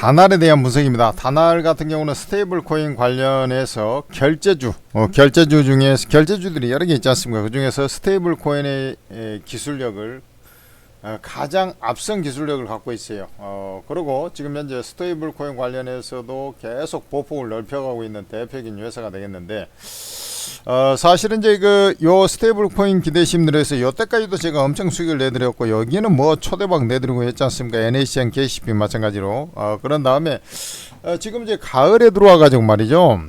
다날에 대한 분석입니다. 다날 같은 경우는 스테이블 코인 관련해서 결제주 중에 결제주들이 여러 개 있지 않습니까? 그 중에서 스테이블 코인의 기술력을 가장 앞선 기술력을 갖고 있어요. 그리고 지금 현재 스테이블 코인 관련해서도 계속 보폭을 넓혀가고 있는 대표적인 회사가 되겠는데, 사실은 이제 요 스테이블 코인 기대심들에서 요때까지도 제가 엄청 수익을 내드렸고, 여기는 뭐 초대박 내드리고 했지 않습니까? NACN, KCP 마찬가지로. 그런 다음에 지금 이제 가을에 들어와 가지고 말이죠.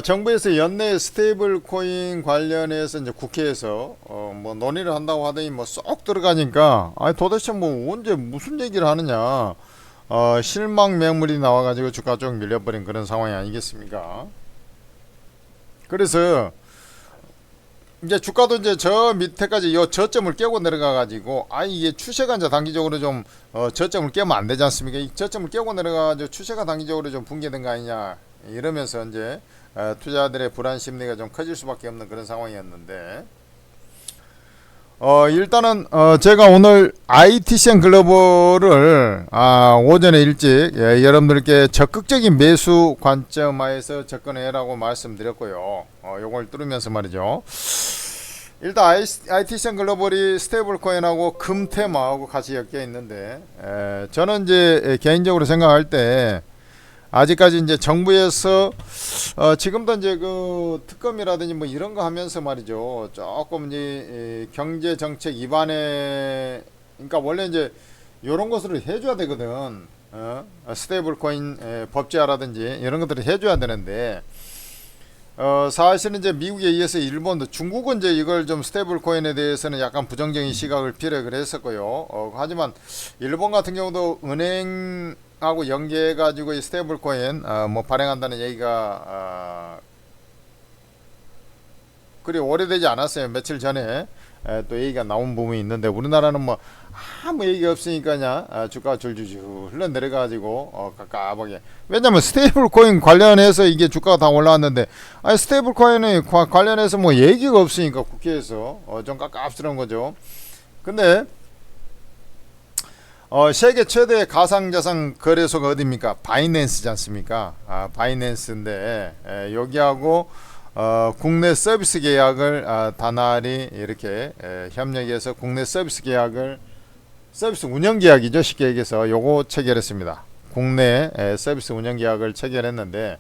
정부에서 연내 스테이블 코인 관련해서 이제 국회에서 뭐 논의를 한다고 하더니 뭐 쏙 들어가니까, 아니 도대체 뭐 언제 무슨 얘기를 하느냐, 실망 매물이 나와가지고 주가 쭉 밀려버린 그런 상황이 아니겠습니까? 그래서 이제 주가도 이제 저 밑에까지 요 저점을 깨고 내려가가지고, 이게 추세가 이제 단기적으로 좀 저점을 깨면 안 되지 않습니까? 이 저점을 깨고 내려가가지고 추세가 단기적으로 좀 붕괴된 거 아니냐, 이러면서 이제 투자자들의 불안 심리가 좀 커질 수밖에 없는 그런 상황이었는데, 일단은 제가 오늘 ITCN 글로벌을 오전에 일찍 여러분들께 적극적인 매수 관점하에서 접근해라고 말씀드렸고요. 요걸 뚫으면서 말이죠. 일단 ITCN 글로벌이 스테이블 코인하고 금 테마하고 같이 엮여 있는데, 저는 이제 개인적으로 생각할 때 아직까지 이제 정부에서 지금도 이제 그 특검이라든지 뭐 이런 거 하면서 말이죠, 조금 이제 경제 정책 입안에, 그러니까 원래 이제 이런 것을 해줘야 되거든. 스테이블 코인 법제화라든지 이런 것들을 해줘야 되는데, 사실은 이제 미국에 이어서 일본도, 중국은 이제 이걸 좀 스테이블 코인에 대해서는 약간 부정적인 시각을 피력을 했었고요. 하지만 일본 같은 경우도 은행하고 연계해가지고 이 스테이블 코인 뭐 발행한다는 얘기가 그리 오래되지 않았어요. 며칠 전에 또 얘기가 나온 부분이 있는데, 우리나라는 뭐 아무 얘기 없으니까 그냥 주가가 줄줄줄 흘러내려가지고 가깝하게, 왜냐면 스테이블 코인 관련해서 이게 주가가 다 올라왔는데, 스테이블 코인에 관련해서 뭐 얘기가 없으니까 국회에서 좀 깝깝스러운 거죠. 근데 세계 최대 가상자산 거래소가 어디입니까? 바이낸스지 않습니까? 바이낸스인데, 여기하고 국내 서비스 계약을 다날이 이렇게 협력해서 국내 서비스 계약을, 서비스 운영 계약이죠, 쉽게 얘기해서 요거 체결했습니다. 국내 서비스 운영 계약을 체결했는데,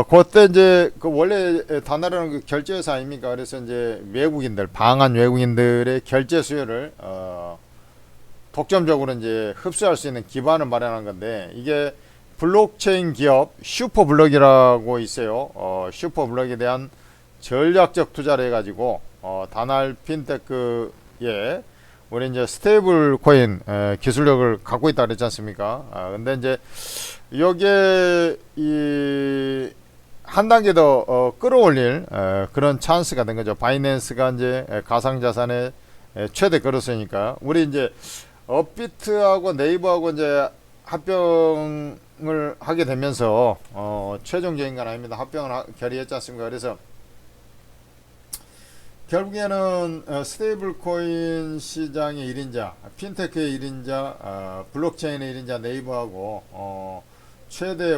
그때 이제 그 원래 다날은 그 결제회사 아닙니까? 그래서 이제 외국인들, 방한 외국인들의 결제 수요를 독점적으로 이제 흡수할 수 있는 기반을 마련한 건데, 이게 블록체인 기업 슈퍼블럭이라고 있어요. 슈퍼블럭에 대한 전략적 투자를 해가지고 다날 핀테크에 우리 이제 스테이블 코인 기술력을 갖고 있다 그랬지 않습니까? 근데 이제 여기에 이 한 단계 더 끌어올릴 그런 찬스가 된 거죠. 바이낸스가 이제 가상자산의 최대 거래소니까, 우리 이제 업비트하고 네이버하고 이제 합병을 하게 되면서 최종적인 건 아닙니다. 합병을 결의했지 않습니까? 그래서 결국에는 스테이블 코인 시장의 1인자, 핀테크의 1인자, 블록체인의 1인자 네이버하고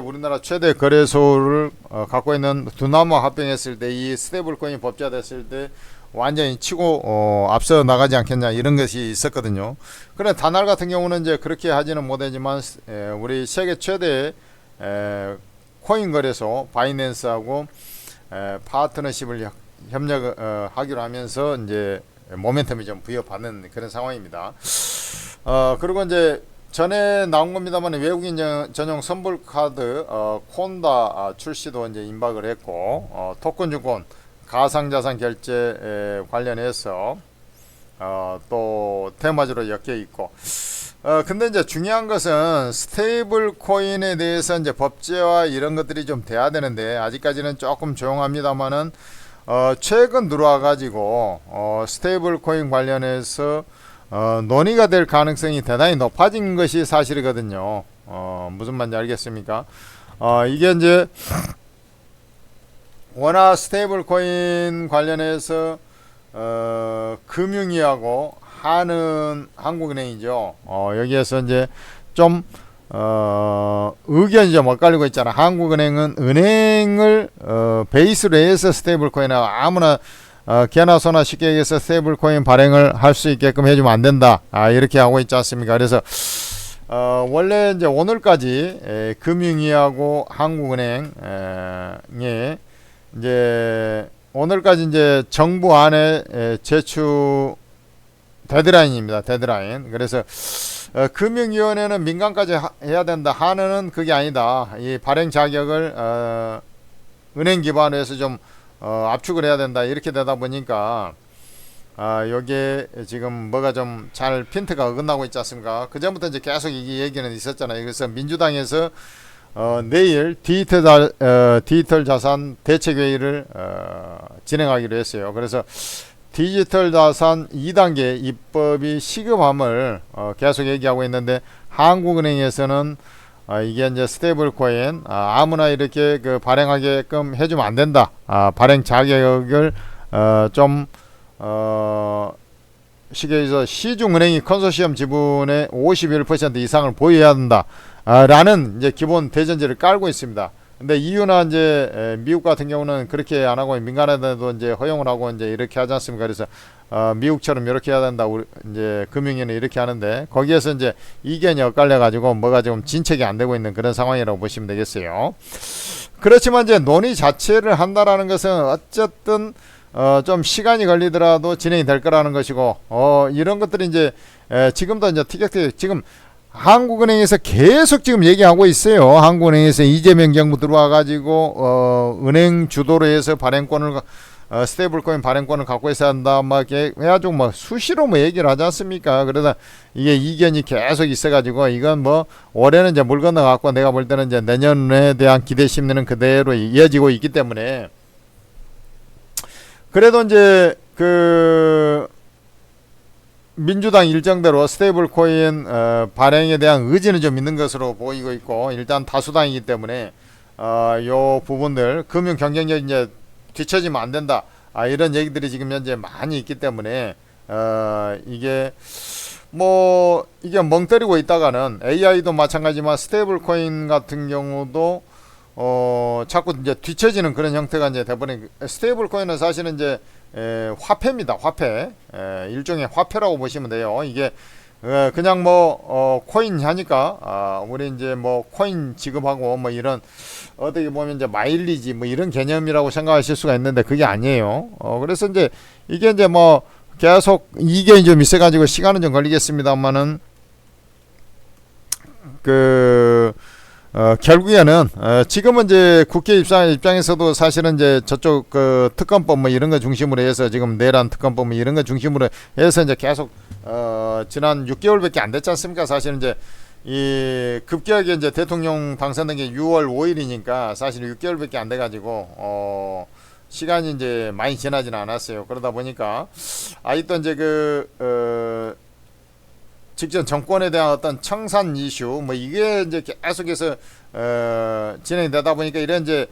우리나라 최대 거래소를 갖고 있는 두 나무가 합병했을 때, 이 스테이블 코인이 법제화됐을 때 완전히 치고 앞서 나가지 않겠냐, 이런 것이 있었거든요. 그런데 다날 같은 경우는 이제 그렇게 하지는 못하지만 우리 세계 최대 코인 거래소 바이낸스하고 파트너십을 협력하기로 하면서 이제 모멘텀이 좀 부여받는 그런 상황입니다. 그리고 이제 전에 나온 겁니다만, 외국인 전용 선불 카드 콘다 출시도 이제 임박을 했고, 토큰증권 가상자산 결제 관련해서 또 테마주로 엮여 있고, 근데 이제 중요한 것은 스테이블 코인에 대해서 이제 법제화 이런 것들이 좀 돼야 되는데, 아직까지는 조금 조용합니다만은 최근 들어와 가지고 스테이블 코인 관련해서 논의가 될 가능성이 대단히 높아진 것이 사실이거든요. 무슨 말인지 알겠습니까? 이게 이제 워낙 스테이블 코인 관련해서 금융위하고 한국은행이죠. 여기에서 이제 좀 의견이 좀 엇갈리고 있잖아. 한국은행은 은행을 베이스로 해서 스테이블 코인을 아무나 개나 소나 쉽게 얘기해서 스테이블 코인 발행을 할 수 있게끔 해주면 안 된다. 이렇게 하고 있지 않습니까? 그래서 원래 이제 오늘까지 금융위하고 한국은행에 이제 오늘까지 이제 정부 안에 제출 데드라인입니다. 데드라인. 그래서 금융위원회는 민간까지 해야 된다 하는 그게 아니다. 이 발행 자격을 은행 기반으로 해서 좀 압축을 해야 된다. 이렇게 되다 보니까 여기에 지금 뭐가 좀 잘 핀트가 어긋나고 있지 않습니까? 그 전부터 이제 계속 이 얘기는 있었잖아요. 그래서 민주당에서 내일 디지털 자산 대책회의를 진행하기로 했어요. 그래서 디지털 자산 2단계 입법이 시급함을 계속 얘기하고 있는데, 한국은행에서는 이게 이제 스테이블 코인 아무나 이렇게 그 발행하게끔 해주면 안 된다. 발행 자격을 좀 쉽게 해서 시중은행이 컨소시엄 지분의 51% 이상을 보유해야 된다. 라는 이제 기본 대전제를 깔고 있습니다. 근데 EU나 이제 미국 같은 경우는 그렇게 안 하고 민간에도 이제 허용을 하고 이제 이렇게 하지 않습니까? 그래서 미국처럼 이렇게 해야 된다. 우리 이제 금융위는 이렇게 하는데, 거기에서 이제 이견이 엇갈려 가지고 뭐가 좀 진척이 안 되고 있는 그런 상황이라고 보시면 되겠어요. 그렇지만 이제 논의 자체를 한다라는 것은 어쨌든 좀 시간이 걸리더라도 진행이 될 거라는 것이고, 이런 것들이 이제 지금도 이제 티격태격 지금 한국은행에서 계속 지금 얘기하고 있어요. 한국은행에서 이재명 정부 들어와 가지고 은행 주도로 해서 발행권을 스테이블 코인 발행권을 갖고 있어야 한다 막 해가지고 뭐 수시로 뭐 얘기를 하지 않습니까? 그러다 이게 이견이 계속 있어 가지고 이건 뭐 올해는 이제 물 건너 갖고 내가 볼 때는 이제 내년에 대한 기대 심리는 그대로 이어지고 있기 때문에, 그래도 이제 그 민주당 일정대로 스테이블 코인 발행에 대한 의지는 좀 있는 것으로 보이고 있고, 일단 다수당이기 때문에 요 부분들 금융 경쟁력이 이제 뒤처지면 안 된다. 이런 얘기들이 지금 현재 많이 있기 때문에 이게 뭐 이게 멍 때리고 있다가는 AI도 마찬가지지만 스테이블 코인 같은 경우도 자꾸 이제 뒤처지는 그런 형태가 이제 돼버린. 스테이블 코인은 사실은 이제 화폐입니다. 화폐. 일종의 화폐라고 보시면 돼요. 이게 그냥 뭐 코인 하니까 우리 이제 뭐 코인 지급하고 뭐 이런 어떻게 보면 이제 마일리지 뭐 이런 개념이라고 생각하실 수가 있는데 그게 아니에요. 그래서 이제 이게 이제 뭐 계속 이견이 좀 있어가지고 시간은 좀 걸리겠습니다만은 결국에는 지금은 이제 국회 입장에서도 사실은 이제 저쪽 그 특검법 뭐 이런 거 중심으로 해서 지금 내란 특검법 뭐 이런 거 중심으로 해서 이제 계속 지난 6개월밖에 안 됐지 않습니까? 사실은 이제 이 급격하게 이제 대통령 당선된 게 6월 5일이니까 사실 6개월밖에 안 돼가지고 시간이 이제 많이 지나지는 않았어요. 그러다 보니까 아직도 이제 직전 정권에 대한 어떤 청산 이슈 뭐 이게 이제 계속해서 진행이 되다 보니까 이런 이제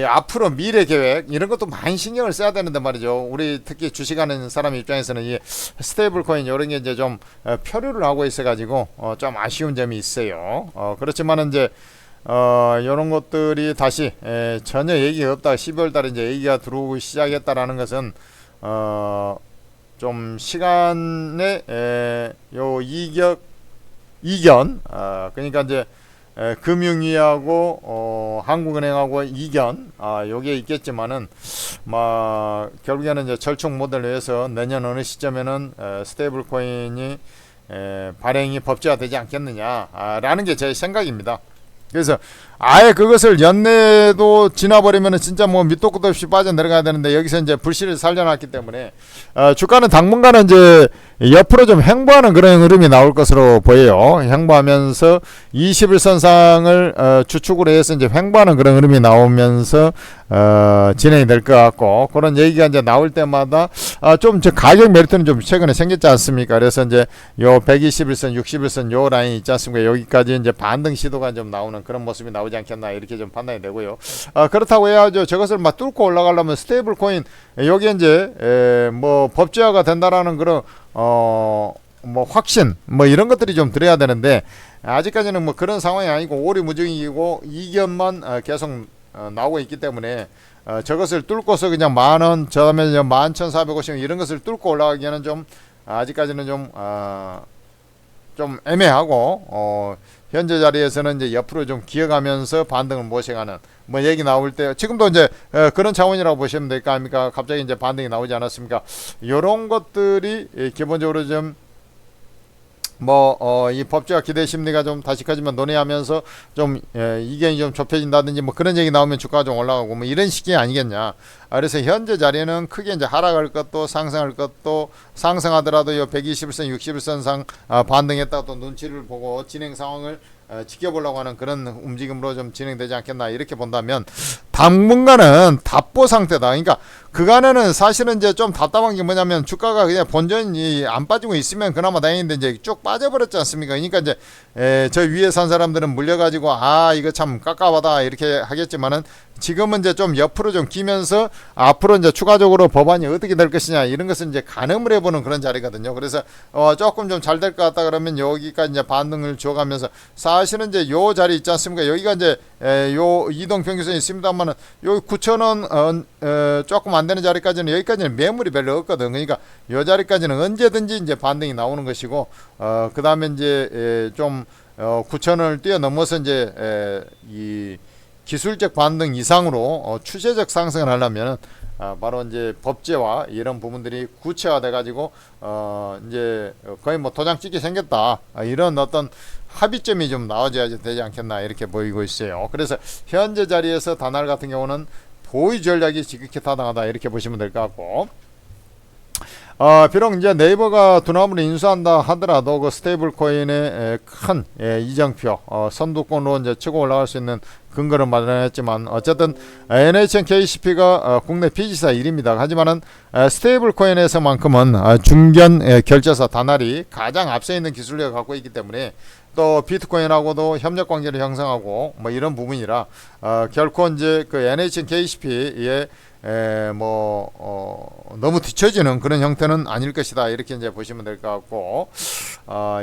앞으로 미래 계획 이런 것도 많이 신경을 써야 되는데 말이죠. 우리 특히 주식하는 사람 입장에서는 이 스테이블 코인 이런 게 이제 좀 표류를 하고 있어 가지고 좀 아쉬운 점이 있어요. 그렇지만은 이제 이런 것들이 다시 전혀 얘기가 없다. 12월 달에 이제 얘기가 들어오기 시작했다라는 것은 좀 시간에 요 이견 그러니까 이제 금융위하고 한국은행하고 이견 요게 있겠지만은 결국에는 이제 절충 모델로 해서 내년 어느 시점에는 스테이블 코인이 발행이 법제화되지 않겠느냐라는 게 제 생각입니다. 그래서 아예 그것을 연내도 지나버리면은 진짜 뭐 밑도 끝도 없이 빠져내려가야 되는데 여기서 이제 불씨를 살려놨기 때문에 주가는 당분간은 이제 옆으로 좀 횡보하는 그런 흐름이 나올 것으로 보여요. 횡보하면서 21선상을 주축으로 해서 이제 횡보하는 그런 흐름이 나오면서 진행이 될 것 같고, 그런 얘기가 이제 나올 때마다 좀 저 가격 메리트는 좀 최근에 생겼지 않습니까? 그래서 이제 요 121선, 61선 요 라인 있지 않습니까? 여기까지 이제 반등 시도가 좀 나오는 그런 모습이 나오지 않겠나 이렇게 좀 판단이 되고요. 그렇다고 해야죠. 저것을 막 뚫고 올라가려면 스테이블 코인 여기 이제 뭐 법제화가 된다라는 그런 뭐 확신 뭐 이런 것들이 좀 들어야 되는데, 아직까지는 뭐 그런 상황이 아니고 오리무중이고 이견만 계속 나오고 있기 때문에 저것을 뚫고서 그냥 만원, 저다음에 11,450원 이런 것을 뚫고 올라가기에는 좀 아직까지는 좀 애매하고, 현재 자리에서는 이제 옆으로 좀 기어가면서 반등을 모셔가는 뭐 얘기 나올 때 지금도 이제 그런 차원이라고 보시면 될 거 아닙니까? 갑자기 이제 반등이 나오지 않았습니까? 이런 것들이 기본적으로 좀 이 법제화 기대 심리가 좀 다시 커지면 논의하면서 좀 이견이 좀 좁혀진다든지 뭐 그런 얘기 나오면 주가가 좀 올라가고 뭐 이런 식이 아니겠냐. 그래서 현재 자리는 크게 이제 하락할 것도 상승할 것도, 상승하더라도 요 121선 61선 상 반등했다가 또 눈치를 보고 진행 상황을 지켜보려고 하는 그런 움직임으로 좀 진행되지 않겠나 이렇게 본다면, 당분간은 답보 상태다. 그러니까 그간에는 사실은 이제 좀 답답한 게 뭐냐면 주가가 그냥 본전이 안 빠지고 있으면 그나마 다행인데 이제 쭉 빠져버렸지 않습니까? 그러니까 이제 저 위에 산 사람들은 물려가지고 이거 참 깝깝하다 이렇게 하겠지만은, 지금은 이제 좀 옆으로 좀 기면서 앞으로 이제 추가적으로 법안이 어떻게 될 것이냐 이런 것을 이제 가늠을 해보는 그런 자리거든요. 그래서 조금 좀 잘 될 것 같다 그러면 여기까지 이제 반등을 줘가면서, 사실은 이제 요 자리 있지 않습니까? 여기가 이제 요 이동 평균선이 있습니다만은 요 9,000원 조금 안 되는 자리까지는, 여기까지는 매물이 별로 없거든. 그러니까 요 자리까지는 언제든지 이제 반등이 나오는 것이고, 그 다음에 이제 좀 9,000원을 뛰어넘어서 이제 이 기술적 반등 이상으로 추세적 상승을 하려면 바로 이제 법제화 이런 부분들이 구체화돼 가지고 이제 거의 뭐 도장 찍게 생겼다, 이런 어떤 합의점이 좀 나와줘야 되지 않겠나 이렇게 보이고 있어요. 그래서 현재 자리에서 다날 같은 경우는 보유 전략이 지극히 타당하다 이렇게 보시면 될 것 같고, 비록 이제 네이버가 두나무를 인수한다 하더라도 그 스테이블 코인의 큰 이정표 선두권으로 이제 치고 올라갈 수 있는 근거를 마련했지만, 어쨌든 NHN KCP가 국내 피지사 1위입니다. 하지만은 스테이블 코인에서만큼은 중견 결제사 다날이 가장 앞서 있는 기술력을 갖고 있기 때문에, 또 비트코인하고도 협력 관계를 형성하고 뭐 이런 부분이라 결코 이제 그 NHN KCP의 너무 뒤처지는 그런 형태는 아닐 것이다 이렇게 이제 보시면 될 것 같고,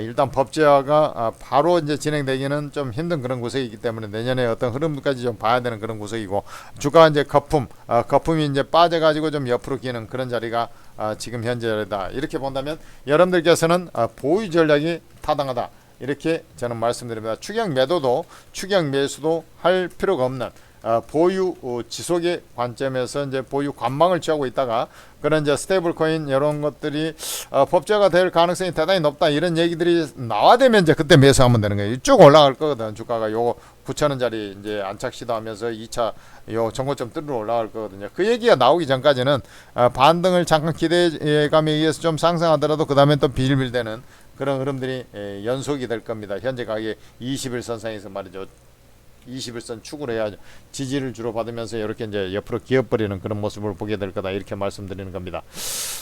일단 법제화가 바로 이제 진행되기는 좀 힘든 그런 구석이기 때문에 내년에 어떤 흐름까지 좀 봐야 되는 그런 구석이고, 주가 이제 거품이 이제 빠져가지고 좀 옆으로 기는 그런 자리가 지금 현재 자리다 이렇게 본다면, 여러분들께서는 보유 전략이 타당하다 이렇게 저는 말씀드립니다. 추격 매도도 추격 매수도 할 필요가 없는 보유 지속의 관점에서 이제 보유 관망을 취하고 있다가, 그런 이제 스테이블 코인 이런 것들이 법제화가 될 가능성이 대단히 높다 이런 얘기들이 나와되면 이제 그때 매수하면 되는 거예요. 쭉 올라갈 거거든. 주가가 요 9,000원짜리 이제 안착 시도하면서 2차 요 정고점 뚫으러 올라갈 거거든요. 그 얘기가 나오기 전까지는 반등을 잠깐 기대감에 의해서 좀 상승하더라도 그 다음에 또 빌빌대는 그런 흐름들이 연속이 될 겁니다. 현재 가격이 20일 선상에서 말이죠. 21선 축으로 해야죠. 지지를 주로 받으면서 이렇게 이제 옆으로 기어버리는 그런 모습을 보게 될 거다 이렇게 말씀드리는 겁니다.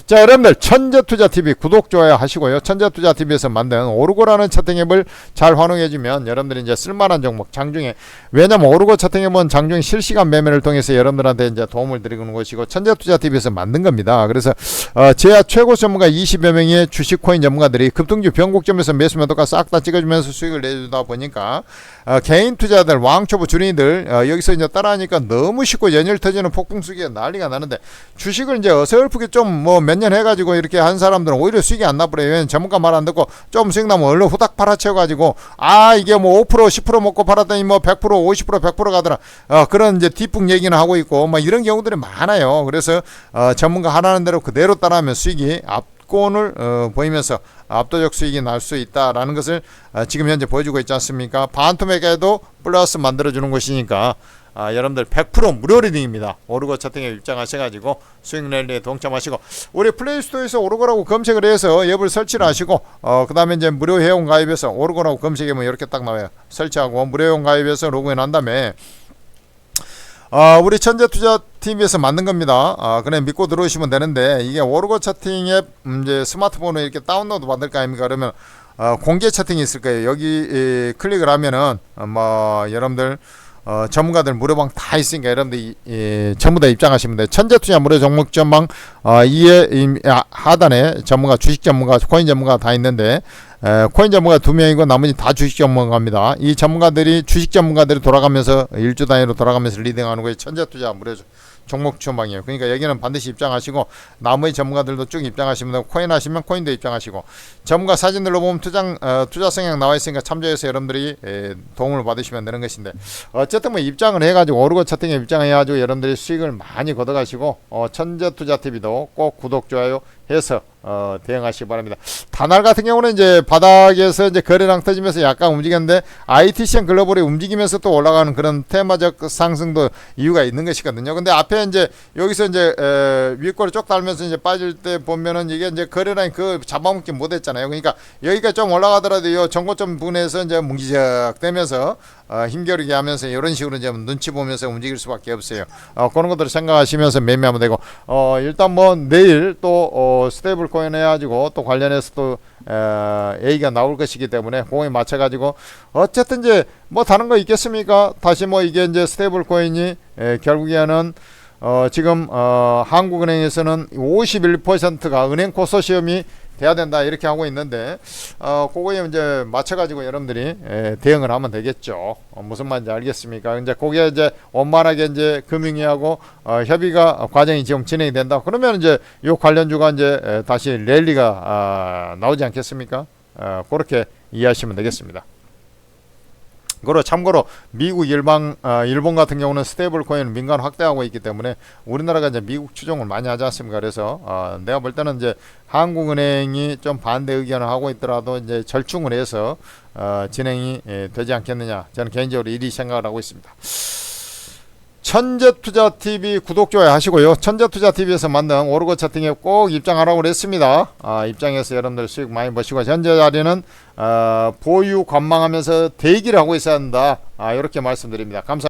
자, 여러분들 천재투자TV 구독 좋아요 하시고요. 천재투자TV에서 만든 오르고라는 차트앱을 잘 활용해주면 여러분들이 이제 쓸만한 종목 장중에, 왜냐면 오르고 차트앱은 장중에 실시간 매매를 통해서 여러분들한테 이제 도움을 드리는 것이고 천재투자TV에서 만든 겁니다. 그래서 제야 최고 전문가 20여 명의 주식코인 전문가들이 급등주 변곡점에서 매수 매도가 싹 다 찍어주면서 수익을 내주다 보니까 개인 투자들 왕초보 주린이들 여기서 이제 따라하니까 너무 쉽고 연일 터지는 폭풍수기가 난리가 나는데, 주식을 이제 어설프게 좀 뭐 몇 년 해가지고 이렇게 한 사람들은 오히려 수익이 안 나버려요. 전문가 말 안 듣고 좀 수익 나면 얼른 후닥 팔아채워가지고 이게 뭐 5% 10% 먹고 팔았더니 뭐 100% 50% 100% 가더라, 그런 이제 뒷북 얘기는 하고 있고 뭐 이런 경우들이 많아요. 그래서 전문가 하라는 대로 그대로 따라하면 수익이 압권을 보이면서 압도적 수익이 날 수 있다라는 것을 지금 현재 보여주고 있지 않습니까? 반토막에도 플러스 만들어주는 것이니까 여러분들 100% 무료 리딩입니다. 오르고 차팅에 입장하셔가지고 수익 랠리에 동참하시고, 우리 플레이스토어에서 오르고라고 검색을 해서 앱을 설치를 하시고 그 다음에 이제 무료 회원 가입해서 오르고라고 검색하면 이렇게 딱 나와요. 설치하고 무료 회원 가입해서 로그인 한 다음에 우리 천재투자TV에서 만든 겁니다. 그냥 믿고 들어오시면 되는데, 이게 오르고 채팅 앱, 이제 스마트폰에 이렇게 다운로드 받을 거 아닙니까? 그러면, 공개 채팅이 있을 거예요. 여기, 클릭을 하면은, 여러분들, 전문가들 무료방 다 있으니까 여러분들 전부 다 입장하시면 돼요. 천재투자 무료 종목 전망 이에 하단에 전문가, 주식 전문가, 코인 전문가 다 있는데 코인 전문가 2명이고 나머지 다 주식 전문가입니다. 이 전문가들이 주식 전문가들이 돌아가면서 일주 단위로 돌아가면서 리딩하는 거예요. 천재투자 무료 종목 전망이에요. 그러니까 여기는 반드시 입장하시고 나머지 전문가들도 쭉 입장하시면 되고 코인 하시면 코인도 입장하시고 전문가 사진들로 보면 투자 성향 나와 있으니까 참조해서 여러분들이 도움을 받으시면 되는 것인데 어쨌든 뭐 입장을 해가지고 오르고 채팅에 입장해가지고 여러분들이 수익을 많이 걷어가시고 천재투자TV도 꼭 구독 좋아요 해서 대응하시기 바랍니다. 다날 같은 경우는 이제 바닥에서 이제 거래량 터지면서 약간 움직였는데 ITCN 글로벌이 움직이면서 또 올라가는 그런 테마적 상승도 이유가 있는 것이거든요. 근데 앞에 이제 여기서 이제 윗꼬리 쭉 달면서 이제 빠질 때 보면은 이게 이제 거래량이 그 잡아먹지 못했잖아요. 그러니까 여기가 좀 올라가더라도 이 정고점 부분에서 이제 뭉기적 되면서 힘겨루게 하면서 이런 식으로 이제 눈치 보면서 움직일 수밖에 없어요. 그런 것들을 생각하시면서 매매하면 되고 일단 뭐 내일 또 스테이블 코인 해가지고 또 관련해서 또 A가 나올 것이기 때문에 그거에 맞춰가지고 어쨌든 이제 뭐 다른 거 있겠습니까? 다시 뭐 이게 이제 스테이블 코인이 결국에는 지금 한국은행에서는 51%가 은행 코소시엄이 돼야 된다 이렇게 하고 있는데 그거에 이제 맞춰가지고 여러분들이 대응을 하면 되겠죠. 무슨 말인지 알겠습니까? 이제 거기에 이제 원만하게 이제 금융위하고 협의가 과정이 지금 진행이 된다. 그러면 이제 요 관련주가 이제 다시 랠리가 나오지 않겠습니까? 그렇게 이해하시면 되겠습니다. 그리고 참고로 미국 일본 같은 경우는 스테이블 코인 민간 확대하고 있기 때문에 우리나라가 이제 미국 추종을 많이 하지 않습니까? 그래서 내가 볼 때는 이제 한국은행이 좀 반대 의견을 하고 있더라도 이제 절충을 해서 진행이 되지 않겠느냐 저는 개인적으로 이리 생각을 하고 있습니다. 천재투자TV 구독 좋아요 하시고요. 천재투자TV에서 만든 오르고 채팅에 꼭 입장하라고 그랬습니다. 입장해서 여러분들 수익 많이 버시고 현재 자리는 보유 관망하면서 대기를 하고 있어야 한다. 이렇게 말씀드립니다. 감사합니다.